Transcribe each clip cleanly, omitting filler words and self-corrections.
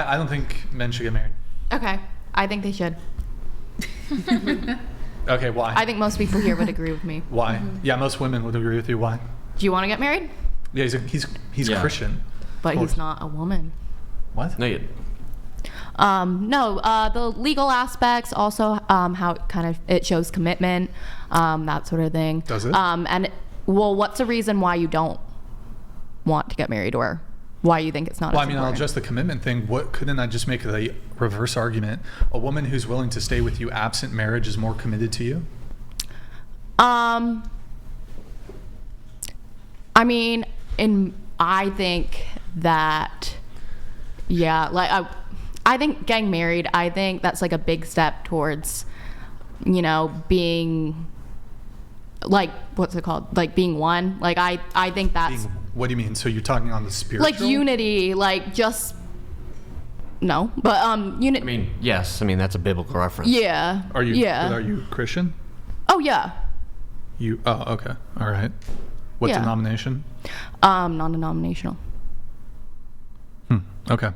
I don't think men should get married. Okay. I think they should. Okay, why? I think most people here would agree with me. Why? Yeah, most women would agree with you. Why? Do you want to get married? Yeah, he's Christian. But he's not a woman. What? No, the legal aspects, also how it shows commitment, that sort of thing. Does it? What's the reason why you don't want to get married, or why you think it's not? Well, as important? I'll address the commitment thing. What couldn't I just make a reverse argument? A woman who's willing to stay with you absent marriage is more committed to you? I think that, I think getting married, I think that's like a big step towards, being, like, what's it called? Like being one. Like, I think that's... What do you mean? So you're talking on the spiritual? Like unity, like just... No, but unity... yes. That's a biblical reference. Yeah. Are you? Yeah. Are you Christian? Oh, yeah. Oh, okay. All right. What denomination? Non-denominational. Okay.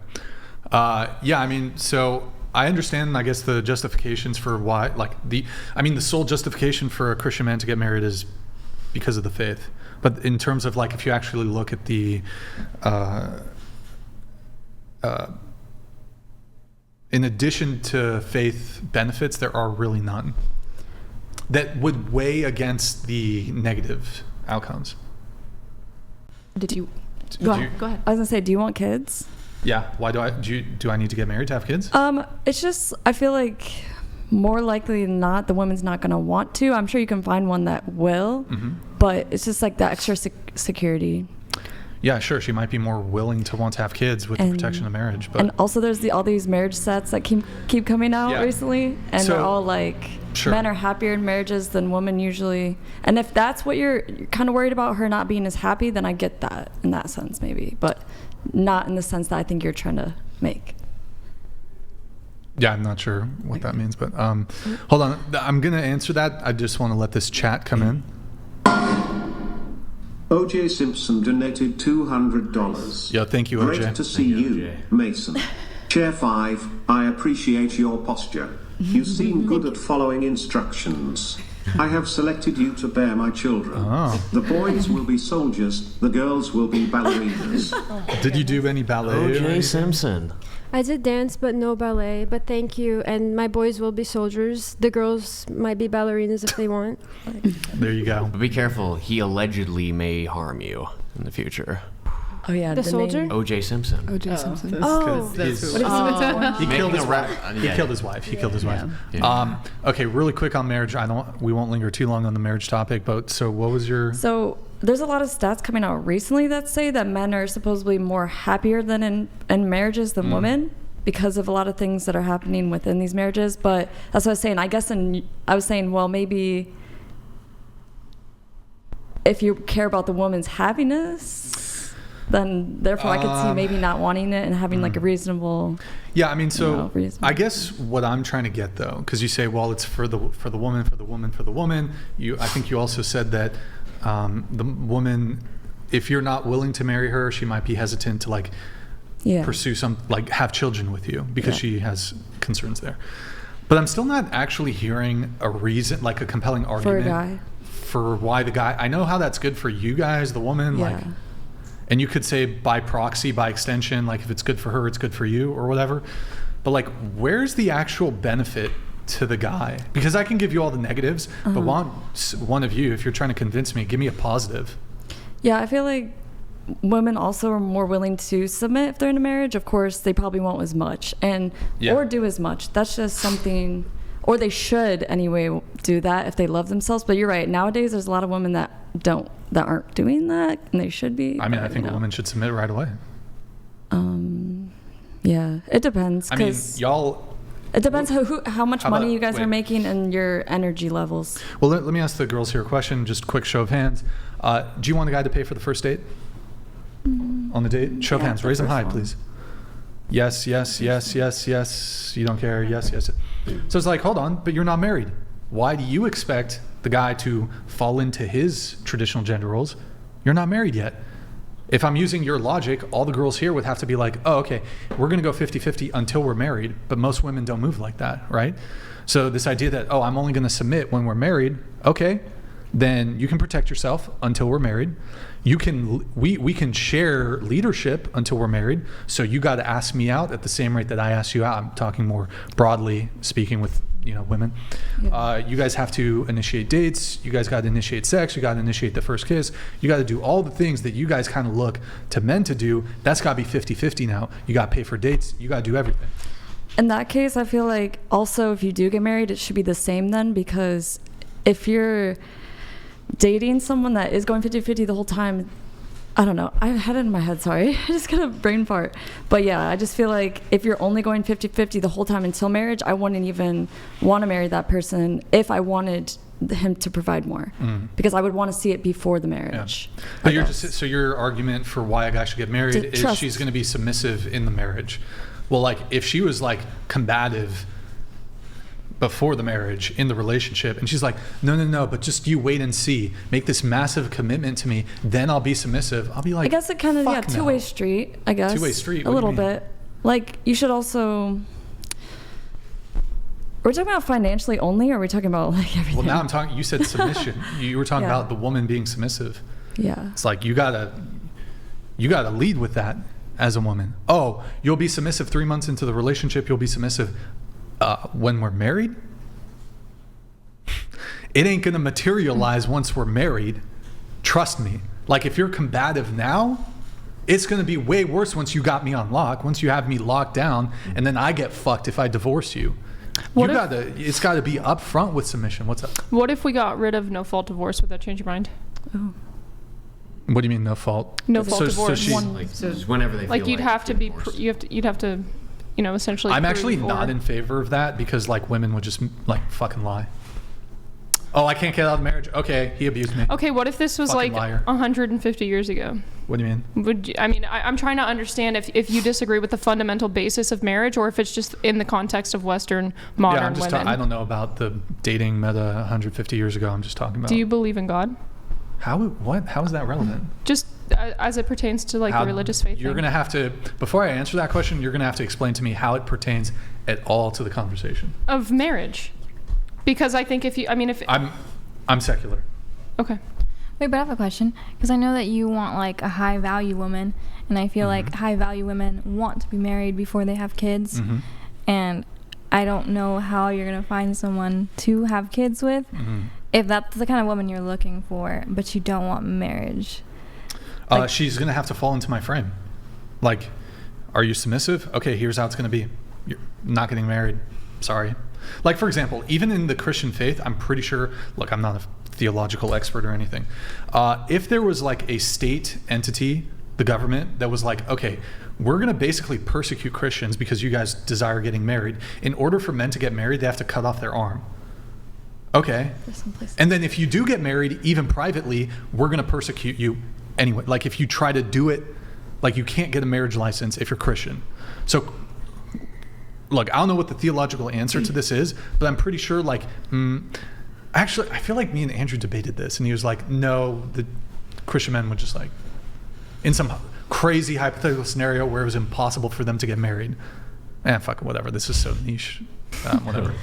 So I understand, I guess, the justifications for why, the sole justification for a Christian man to get married is because of the faith. But in terms of, if you actually look at the, in addition to faith benefits, there are really none that would weigh against the negative outcomes. Go ahead. I was gonna say, do you want kids? Yeah. Why do I need to get married to have kids? It's just, I feel like more likely than not, the woman's not gonna want to. I'm sure you can find one that will, but it's just like the extra security. Yeah, sure. She might be more willing to want to have kids with the protection of marriage. But and also there's all these marriage sets that keep coming out recently, and they're all like, men are happier in marriages than women usually. And if that's what you're kind of worried about, her not being as happy, then I get that in that sense maybe, but not in the sense that I think you're trying to make. Yeah, I'm not sure what that means, but hold on. I'm going to answer that. I just want to let this chat come in. O.J. Simpson donated $200. Yeah, thank you, O.J. Great to see you, Mason. Chair 5, I appreciate your posture. You seem good at following instructions. I have selected you to bear my children. Oh. The boys will be soldiers, the girls will be ballerinas. Did you do any ballet? O.J. Simpson. I did dance, but no ballet. But thank you. And my boys will be soldiers. The girls might be ballerinas if they want. There you go. But be careful. He allegedly may harm you in the future. Oh yeah, the soldier. O.J. Simpson. O.J. Simpson. He killed his wife. He killed his wife. He killed his wife. Yeah. Okay, really quick on marriage. We won't linger too long on the marriage topic. But so, what was your? So there's a lot of stats coming out recently that say that men are supposedly more happier than in marriages than women, because of a lot of things that are happening within these marriages. But that's what I was saying. I guess I was saying, well, maybe if you care about the woman's happiness, then therefore I could see maybe not wanting it and having like a reasonable. Yeah, I guess what I'm trying to get though, because you say, well, it's for the woman. I think you also said that the woman, if you're not willing to marry her, she might be hesitant to pursue have children with you because she has concerns there. But I'm still not actually hearing a reason, like a compelling argument for why the guy. I know how that's good for you guys, the woman, and you could say by proxy, by extension, like if it's good for her, it's good for you or whatever. But where's the actual benefit to the guy? Because I can give you all the negatives, but one of you, if you're trying to convince me, give me a positive. Yeah, I feel like women also are more willing to submit if they're in a marriage. Of course, they probably won't as much or do as much. That's just something, or they should anyway do that if they love themselves. But you're right. Nowadays, there's a lot of women that aren't doing that, and they should be. I think a woman should submit right away. Yeah, it depends. It depends how much money you guys are making and your energy levels. Well, let me ask the girls here a question. Just quick show of hands. Do you want a guy to pay for the first date? On the date? Show of hands. Raise them high, please. Yes. You don't care. Yes. So it's like, hold on, but you're not married. Why do you expect the guy to fall into his traditional gender roles? You're not married yet. If I'm using your logic, all the girls here would have to be like, oh, okay, we're going to go 50-50 until we're married. But most women don't move like that, right? So this idea that, oh, I'm only going to submit when we're married, okay, then you can protect yourself until we're married. We can share leadership until we're married. So you got to ask me out at the same rate that I ask you out. I'm talking more broadly speaking with women. Yeah. You guys have to initiate dates. You guys got to initiate sex. You got to initiate the first kiss. You got to do all the things that you guys kind of look to men to do. That's got to be 50-50 now. You got to pay for dates. You got to do everything. In that case, I feel like also if you do get married, it should be the same then, because if you're dating someone that is going 50-50 the whole time, I don't know. I had it in my head, sorry. I just got a brain fart. But yeah, I just feel like if you're only going 50-50 the whole time until marriage, I wouldn't even want to marry that person if I wanted him to provide more. Because I would want to see it before the marriage. Yeah. But so your argument for why a guy should get married is she's going to be submissive in the marriage. Well, like if she was like combative before the marriage in the relationship and she's like, no, but just you wait and see, make this massive commitment to me, then I'll be submissive. I'll be like, I guess it kind of two-way street, I guess. Two-way street. A little bit. Like you should also, are we talking about financially only, or are we talking about like everything? Well, now I'm talking, you said submission. You were talking about the woman being submissive. Yeah. It's like you gotta lead with that as a woman. Oh, you'll be submissive 3 months into the relationship, you'll be submissive when we're married. It ain't gonna materialize once we're married. Trust me. Like if you're combative now, it's gonna be way worse once you got me on lock, once you have me locked down, and then I get fucked if I divorce you. It's gotta be upfront with submission. What's up? What if we got rid of no fault divorce? Would that change your mind? Oh. What do you mean no fault? No fault divorce. So whenever they feel you'd have to be you'd have to essentially. I'm actually not in favor of that because like women would just like fucking lie. Oh, I can't get out of marriage. Okay, he abused me. Okay, what if this was fucking like liar. 150 years ago? What do you mean? I'm trying to understand if you disagree with the fundamental basis of marriage, or if it's just in the context of Western modern women. I don't know about the dating meta 150 years ago. I'm just talking about. Do you believe in God? How is that relevant? Just as it pertains to like the religious faith. You're gonna have to, before I answer that question, you're gonna have to explain to me how it pertains at all to the conversation of marriage, because I think if I'm secular. Okay. Wait, but I have a question, because I know that you want like a high value woman, and I feel like high value women want to be married before they have kids, and I don't know how you're gonna find someone to have kids with. If that's the kind of woman you're looking for, but you don't want marriage. She's going to have to fall into my frame. Like, are you submissive? Okay, here's how it's going to be. You're not getting married. Sorry. Like, for example, even in the Christian faith, I'm pretty sure, look, I'm not a theological expert or anything. If there was like a state entity, the government, that was like, okay, we're going to basically persecute Christians because you guys desire getting married. In order for men to get married, they have to cut off their arm. Okay. And then if you do get married, even privately, we're going to persecute you anyway. Like if you try to do it, like you can't get a marriage license if you're Christian. So, look, I don't know what the theological answer to this is, but I'm pretty sure like, actually, I feel like me and Andrew debated this and he was like, no, the Christian men would just like, in some crazy hypothetical scenario where it was impossible for them to get married. Fuck, whatever. This is so niche. Whatever.